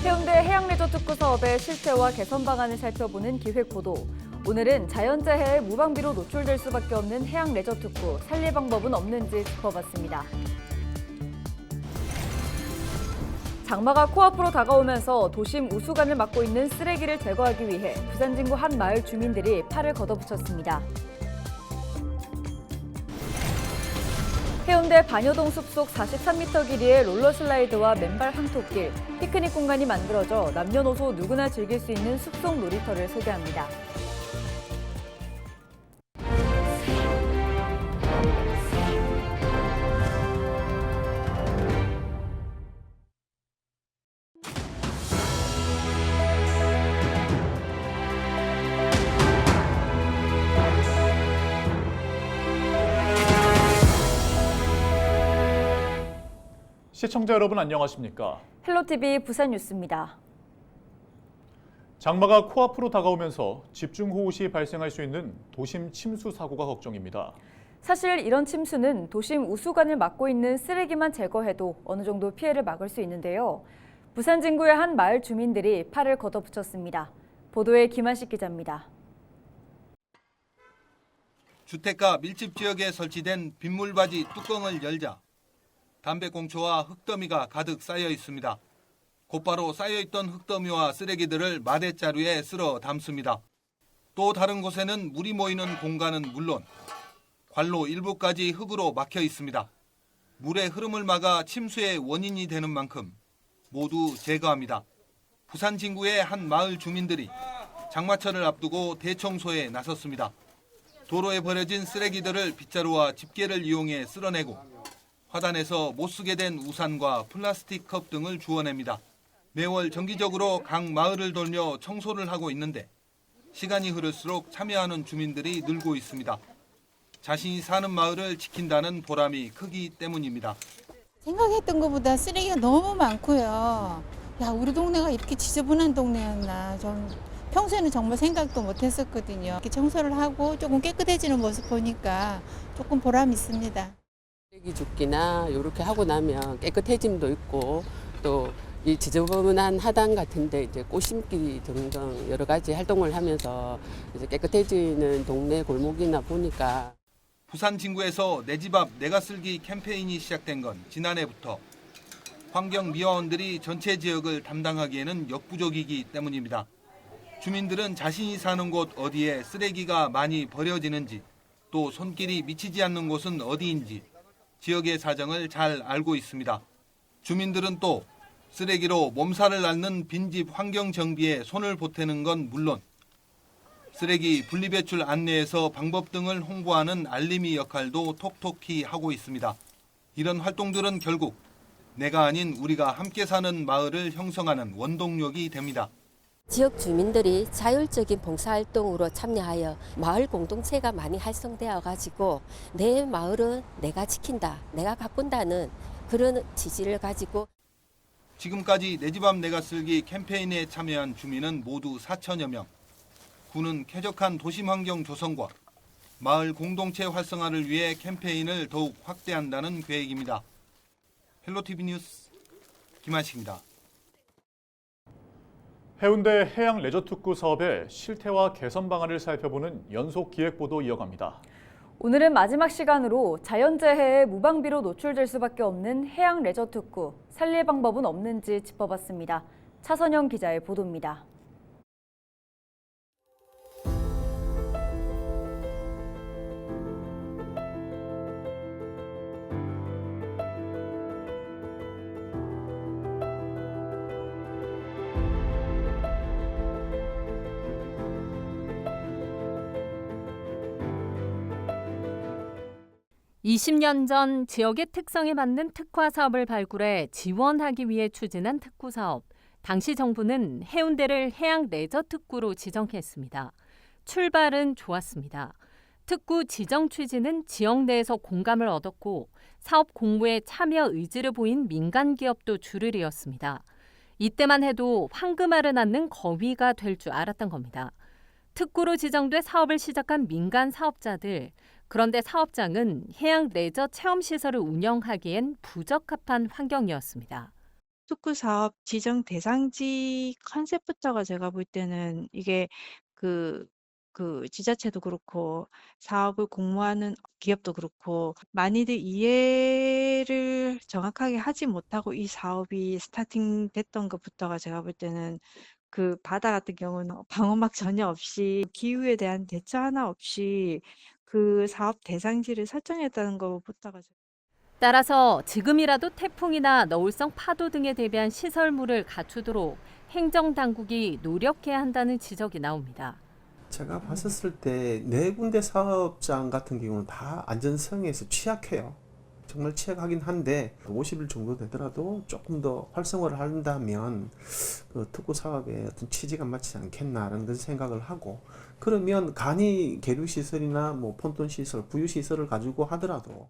해운대 해양레저특구 사업의 실태와 개선 방안을 살펴보는 기획보도. 오늘은 자연재해에 무방비로 노출될 수밖에 없는 해양레저특구, 살릴 방법은 없는지 짚어봤습니다. 장마가 코앞으로 다가오면서 도심 우수관을 막고 있는 쓰레기를 제거하기 위해 부산 진구 한 마을 주민들이 팔을 걷어붙였습니다. 해운대 반여동 숲속 43m 길이의 롤러슬라이드와 맨발 항토길, 피크닉 공간이 만들어져 남녀노소 누구나 즐길 수 있는 숲속 놀이터를 소개합니다. 시청자 여러분 안녕하십니까? 헬로티비 부산 뉴스입니다. 장마가 코앞으로 다가오면서 집중호우 시 발생할 수 있는 도심 침수 사고가 걱정입니다. 사실 이런 침수는 도심 우수관을 막고 있는 쓰레기만 제거해도 어느 정도 피해를 막을 수 있는데요. 부산 진구의 한 마을 주민들이 팔을 걷어붙였습니다. 보도에 김한식 기자입니다. 주택가 밀집 지역에 설치된 빗물바지 뚜껑을 열자 담배꽁초와 흙더미가 가득 쌓여 있습니다. 곧바로 쌓여있던 흙더미와 쓰레기들을 마대자루에 쓸어 담습니다. 또 다른 곳에는 물이 모이는 공간은 물론 관로 일부까지 흙으로 막혀 있습니다. 물의 흐름을 막아 침수의 원인이 되는 만큼 모두 제거합니다. 부산 진구의 한 마을 주민들이 장마철을 앞두고 대청소에 나섰습니다. 도로에 버려진 쓰레기들을 빗자루와 집게를 이용해 쓸어내고 화단에서 못 쓰게 된 우산과 플라스틱 컵 등을 주워냅니다. 매월 정기적으로 각 마을을 돌며 청소를 하고 있는데 시간이 흐를수록 참여하는 주민들이 늘고 있습니다. 자신이 사는 마을을 지킨다는 보람이 크기 때문입니다. 생각했던 것보다 쓰레기가 너무 많고요. 야, 우리 동네가 이렇게 지저분한 동네였나. 좀 평소에는 정말 생각도 못 했었거든요. 이렇게 청소를 하고 조금 깨끗해지는 모습 보니까 조금 보람이 있습니다. 쓰레기 줍기나 이렇게 하고 나면 깨끗해짐도 있고 또 이 지저분한 하단 같은데 이제 꽃 심기 등등 여러 가지 활동을 하면서 이제 깨끗해지는 동네 골목이나 보니까 부산 진구에서 내 집 앞 내가 쓸기 캠페인이 시작된 건 지난해부터 환경미화원들이 전체 지역을 담당하기에는 역부족이기 때문입니다. 주민들은 자신이 사는 곳 어디에 쓰레기가 많이 버려지는지 또 손길이 미치지 않는 곳은 어디인지 지역의 사정을 잘 알고 있습니다. 주민들은 또 쓰레기로 몸살을 앓는 빈집 환경 정비에 손을 보태는 건 물론 쓰레기 분리배출 안내에서 방법 등을 홍보하는 알림이 역할도 톡톡히 하고 있습니다. 이런 활동들은 결국 내가 아닌 우리가 함께 사는 마을을 형성하는 원동력이 됩니다. 지역 주민들이 자율적인 봉사활동으로 참여하여 마을 공동체가 많이 활성되어 가지고 내 마을은 내가 지킨다, 내가 가꾼다는 그런 지지를 가지고 지금까지 내 집 앞 내가 쓸기 캠페인에 참여한 주민은 모두 4천여 명. 구는 쾌적한 도심환경 조성과 마을 공동체 활성화를 위해 캠페인을 더욱 확대한다는 계획입니다. 헬로티비 뉴스 김한식입니다. 해운대 해양 레저특구 사업의 실태와 개선 방안을 살펴보는 연속 기획보도 이어갑니다. 오늘은 마지막 시간으로 자연재해에 무방비로 노출될 수밖에 없는 해양 레저특구, 살릴 방법은 없는지 짚어봤습니다. 차선영 기자의 보도입니다. (20년) 전 지역의 특성에 맞는 특화 사업을 발굴해 지원하기 위해 추진한 특구 사업. 당시 정부는 해운대를 해양 레저 특구로 지정했습니다. 출발은 좋았습니다. 특구 지정 취지는 지역 내에서 공감을 얻었고 사업 공모에 참여 의지를 보인 민간 기업도 줄을 이었습니다. 이때만 해도 황금알을 낳는 거위가 될 줄 알았던 겁니다. 특구로 지정돼 사업을 시작한 민간 사업자들, 그런데 사업장은 해양 레저 체험 시설을 운영하기엔 부적합한 환경이었습니다. 특구 사업 지정 대상지 컨셉부터가 제가 볼 때는 이게 그 지자체도 그렇고 사업을 공모하는 기업도 그렇고 많이들 이해를 정확하게 하지 못하고 이 사업이 스타팅 됐던 것부터가 제가 볼 때는 그 바다 같은 경우는 방호막 전혀 없이 기후에 대한 대처 하나 없이 그 사업 대상지를 설정했다는 것부터가 따라서 지금이라도 태풍이나 너울성 파도 등에 대비한 시설물을 갖추도록 행정당국이 노력해야 한다는 지적이 나옵니다. 제가 봤었을 때 네 군데 사업장 같은 경우는 다 안전성에서 취약해요. 정말 취약하긴 한데 50일 정도 되더라도 조금 더 활성화를 한다면 그 특구 사업의 어떤 취지가 맞지 않겠나라는 그런 생각을 하고, 그러면 간이 계류 시설이나 뭐 폰톤 시설, 부유 시설을 가지고 하더라도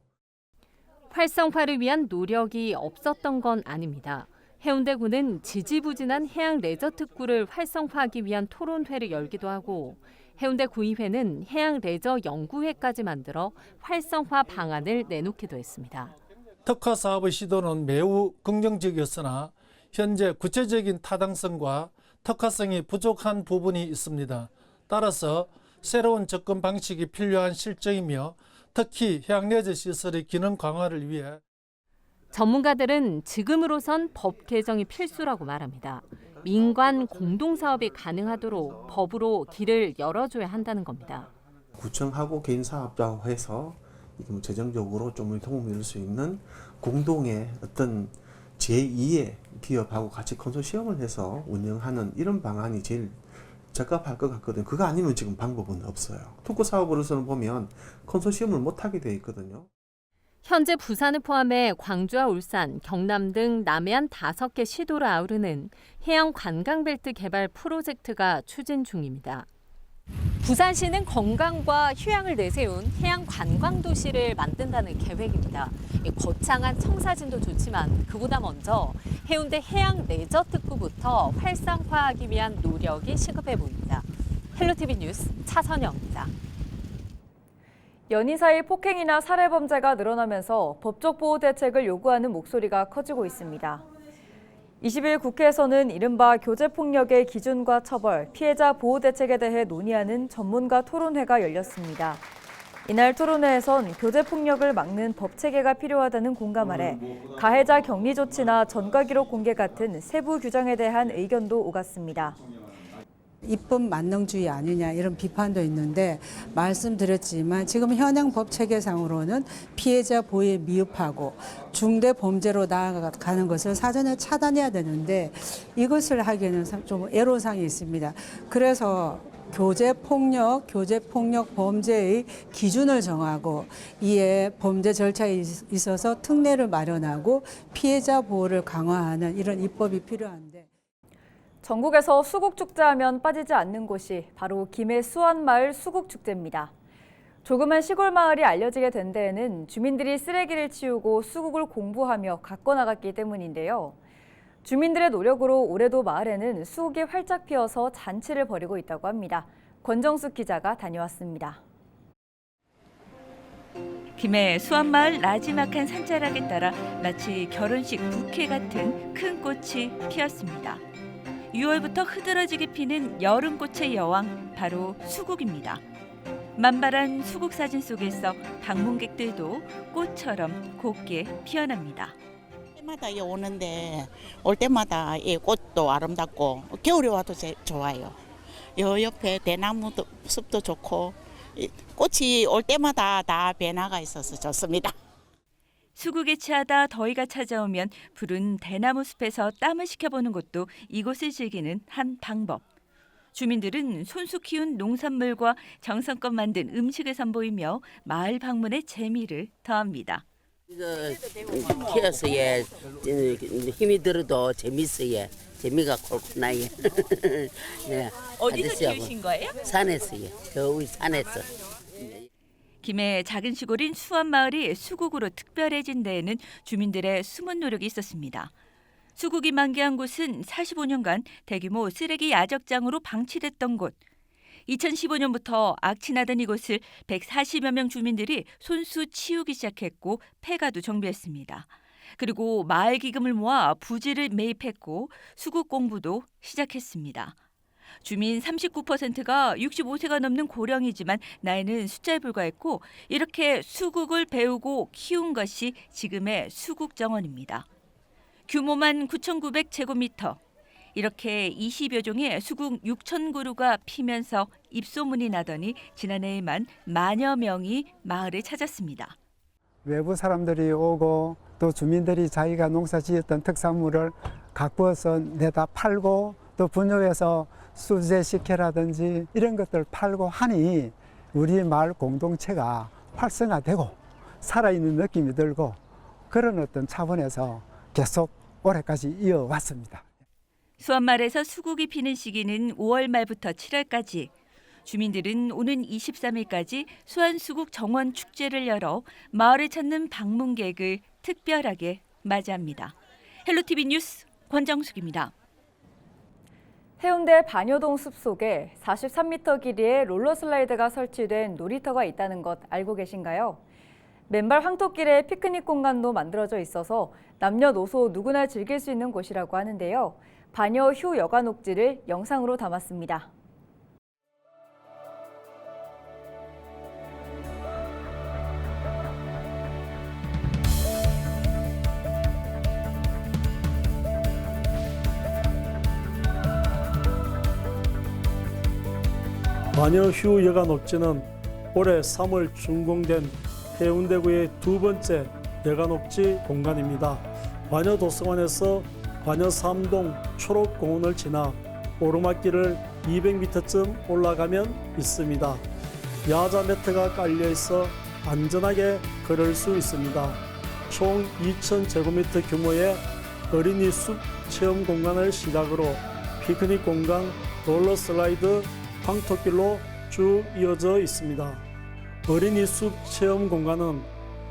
활성화를 위한 노력이 없었던 건 아닙니다. 해운대구는 지지부진한 해양 레저 특구를 활성화하기 위한 토론회를 열기도 하고, 해운대구의회는 해양 레저 연구회까지 만들어 활성화 방안을 내놓기도 했습니다. 특화 사업의 시도는 매우 긍정적이었으나 현재 구체적인 타당성과 특화성이 부족한 부분이 있습니다. 따라서 새로운 접근 방식이 필요한 실정이며 특히 해양 레저 시설의 기능 강화를 위해 전문가들은 지금으로선 법 개정이 필수라고 말합니다. 민관 공동사업이 가능하도록 법으로 길을 열어줘야 한다는 겁니다. 구청하고 개인 사업자와 해서 뭐 재정적으로 좀 도움을 줄 수 있는 공동의 어떤 제2의 기업하고 같이 컨소시엄을 해서 운영하는 이런 방안이 제일 적합할 것 같거든요. 그거 아니면 지금 방법은 없어요. 특구 사업으로서는 보면 컨소시엄을 못하게 돼 있거든요. 현재 부산을 포함해 광주와 울산, 경남 등 남해안 5개 시도를 아우르는 해양 관광벨트 개발 프로젝트가 추진 중입니다. 부산시는 건강과 휴양을 내세운 해양 관광 도시를 만든다는 계획입니다. 거창한 청사진도 좋지만 그보다 먼저 해운대 해양 레저 특구부터 활성화하기 위한 노력이 시급해 보입니다. 헬로티비 뉴스 차선영입니다. 연인 사이 폭행이나 살해 범죄가 늘어나면서 법적 보호 대책을 요구하는 목소리가 커지고 있습니다. 20일 국회에서는 이른바 교제폭력의 기준과 처벌, 피해자 보호 대책에 대해 논의하는 전문가 토론회가 열렸습니다. 이날 토론회에선 교제폭력을 막는 법 체계가 필요하다는 공감 아래 가해자 격리 조치나 전과 기록 공개 같은 세부 규정에 대한 의견도 오갔습니다. 입법 만능주의 아니냐 이런 비판도 있는데, 말씀드렸지만 지금 현행 법 체계상으로는 피해자 보호에 미흡하고 중대 범죄로 나아가는 것을 사전에 차단해야 되는데 이것을 하기에는 좀 애로사항이 있습니다. 그래서 교제폭력 범죄의 기준을 정하고 이에 범죄 절차에 있어서 특례를 마련하고 피해자 보호를 강화하는 이런 입법이 필요한데, 전국에서 수국축제하면 빠지지 않는 곳이 바로 김해 수안마을 수국축제입니다. 조그만 시골 마을이 알려지게 된 데에는 주민들이 쓰레기를 치우고 수국을 공부하며 가꿔 나갔기 때문인데요. 주민들의 노력으로 올해도 마을에는 수국이 활짝 피어서 잔치를 벌이고 있다고 합니다. 권정숙 기자가 다녀왔습니다. 김해 수안마을 나지막한 산자락에 따라 마치 결혼식 부케 같은 큰 꽃이 피었습니다. 6월부터 흐드러지게 피는 여름꽃의 여왕, 바로 수국입니다. 만발한 수국 사진 속에서 방문객들도 꽃처럼 곱게 피어납니다. 때마다 오는데 올 때마다 이 꽃도 아름답고 겨울에 와도 좋아요. 요 옆에 대나무 숲도 좋고 꽃이 올 때마다 다 변화가 있어서 좋습니다. 수국에 취하다 더위가 찾아오면 푸른 대나무 숲에서 땀을 식혀보는 것도 이곳을 즐기는 한 방법. 주민들은 손수 키운 농산물과 정성껏 만든 음식을 선보이며 마을 방문의 재미를 더합니다. 이거 키워서 힘이 들어도 재밌어요. 재미가 콜콜나요. 네, 어디서 키우신 거예요? 산에서요. 겨울 산에서. 김해 작은 시골인 수안마을이 수국으로 특별해진 데에는 주민들의 숨은 노력이 있었습니다. 수국이 만개한 곳은 45년간 대규모 쓰레기 야적장으로 방치됐던 곳. 2015년부터 악취나던 이곳을 140여 명 주민들이 손수 치우기 시작했고 폐가도 정비했습니다. 그리고 마을 기금을 모아 부지를 매입했고 수국 공부도 시작했습니다. 주민 39%가 65세가 넘는 고령이지만 나이는 숫자에 불과했고 이렇게 수국을 배우고 키운 것이 지금의 수국정원입니다. 규모만 9,900제곱미터. 이렇게 20여 종의 수국 6,000그루가 피면서 입소문이 나더니 지난해에만 만여 명이 마을을 찾았습니다. 외부 사람들이 오고 또 주민들이 자기가 농사 지었던 특산물을 가꾸어서 내다 팔고 또 분유해서 수제식혜라든지 이런 것들 팔고 하니 우리 마을 공동체가 활성화되고 살아있는 느낌이 들고 그런 어떤 차원에서 계속 올해까지 이어왔습니다. 수원마을에서 수국이 피는 시기는 5월 말부터 7월까지. 주민들은 오는 23일까지 수안수국 정원 축제를 열어 마을을 찾는 방문객을 특별하게 맞이합니다. 헬로티비 뉴스 권정숙입니다. 해운대 반여동 숲속에 43m 길이의 롤러슬라이드가 설치된 놀이터가 있다는 것 알고 계신가요? 맨발 황토길에 피크닉 공간도 만들어져 있어서 남녀노소 누구나 즐길 수 있는 곳이라고 하는데요. 반여 휴 여가 녹지를 영상으로 담았습니다. 반여 휴 여가 녹지는 올해 3월 준공된 해운대구의 두 번째 여가 녹지 공간입니다. 반여 도서관에서 반여 3동 초록공원을 지나 오르막길을 200m쯤 올라가면 있습니다. 야자 매트가 깔려 있어 안전하게 걸을 수 있습니다. 총 2,000제곱미터 규모의 어린이 숲 체험 공간을 시작으로 피크닉 공간, 롤러슬라이드, 황토길로 쭉 이어져 있습니다. 어린이 숲 체험 공간은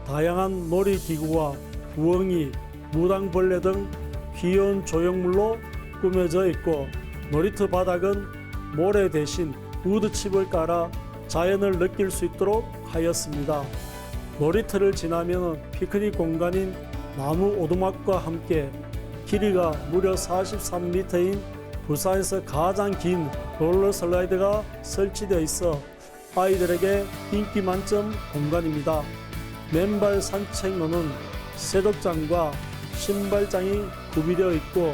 다양한 놀이기구와 부엉이, 무당벌레 등 귀여운 조형물로 꾸며져 있고 놀이터 바닥은 모래 대신 우드칩을 깔아 자연을 느낄 수 있도록 하였습니다. 놀이터를 지나면 피크닉 공간인 나무 오두막과 함께 길이가 무려 43m인 부산에서 가장 긴 롤러슬라이드가 설치되어 있어 아이들에게 인기 만점 공간입니다. 맨발 산책로는 세족장과 신발장이 구비되어 있고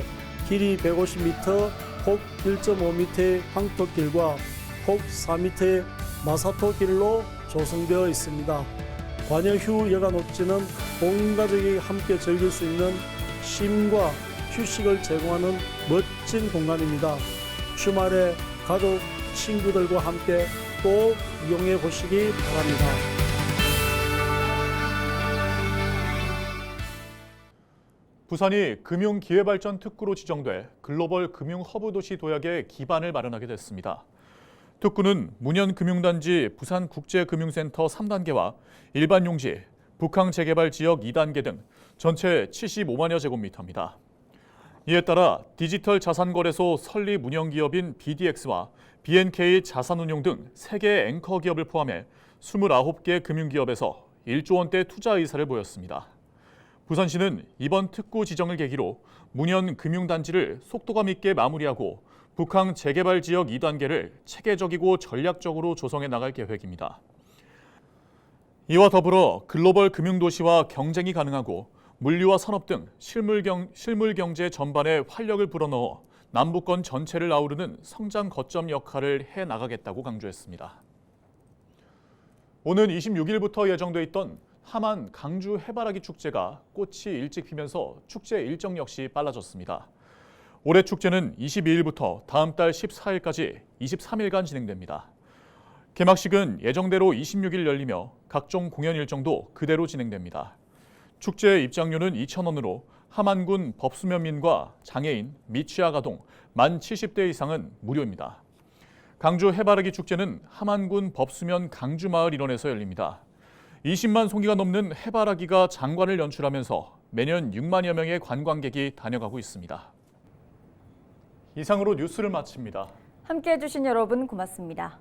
길이 150m, 폭 1.5m의 황토길과 폭 4m의 마사토길로 조성되어 있습니다. 반여 휴 여가 녹지는 온 가족이 함께 즐길 수 있는 쉼과 휴식을 제공하는 멋진 공간입니다. 주말에 가족, 친구들과 함께 꼭 이용해 보시기 바랍니다. 부산이 금융기회발전 특구로 지정돼 글로벌 금융허브 도시 도약의 기반을 마련하게 됐습니다. 특구는 문현금융단지 부산국제금융센터 3단계와 일반 용지, 북항 재개발 지역 2단계 등 전체 75만여 제곱미터입니다. 이에 따라 디지털 자산거래소 설립 운영기업인 BDX와 BNK 자산운용 등 3개의 앵커 기업을 포함해 29개 금융기업에서 1조 원대 투자 의사를 보였습니다. 부산시는 이번 특구 지정을 계기로 문현 금융단지를 속도감 있게 마무리하고 북항 재개발 지역 2단계를 체계적이고 전략적으로 조성해 나갈 계획입니다. 이와 더불어 글로벌 금융도시와 경쟁이 가능하고 물류와 산업 등 실물 경제 전반에 활력을 불어넣어 남북권 전체를 아우르는 성장 거점 역할을 해나가겠다고 강조했습니다. 오는 26일부터 예정돼 있던 함안 강주 해바라기 축제가 꽃이 일찍 피면서 축제 일정 역시 빨라졌습니다. 올해 축제는 22일부터 다음 달 14일까지 23일간 진행됩니다. 개막식은 예정대로 26일 열리며 각종 공연 일정도 그대로 진행됩니다. 축제 입장료는 2,000원으로 함안군 법수면민과 장애인, 미취학 아동, 만 70대 이상은 무료입니다. 강주 해바라기 축제는 함안군 법수면 강주마을 일원에서 열립니다. 20만 송이가 넘는 해바라기가 장관을 연출하면서 매년 6만여 명의 관광객이 다녀가고 있습니다. 이상으로 뉴스를 마칩니다. 함께해 주신 여러분 고맙습니다.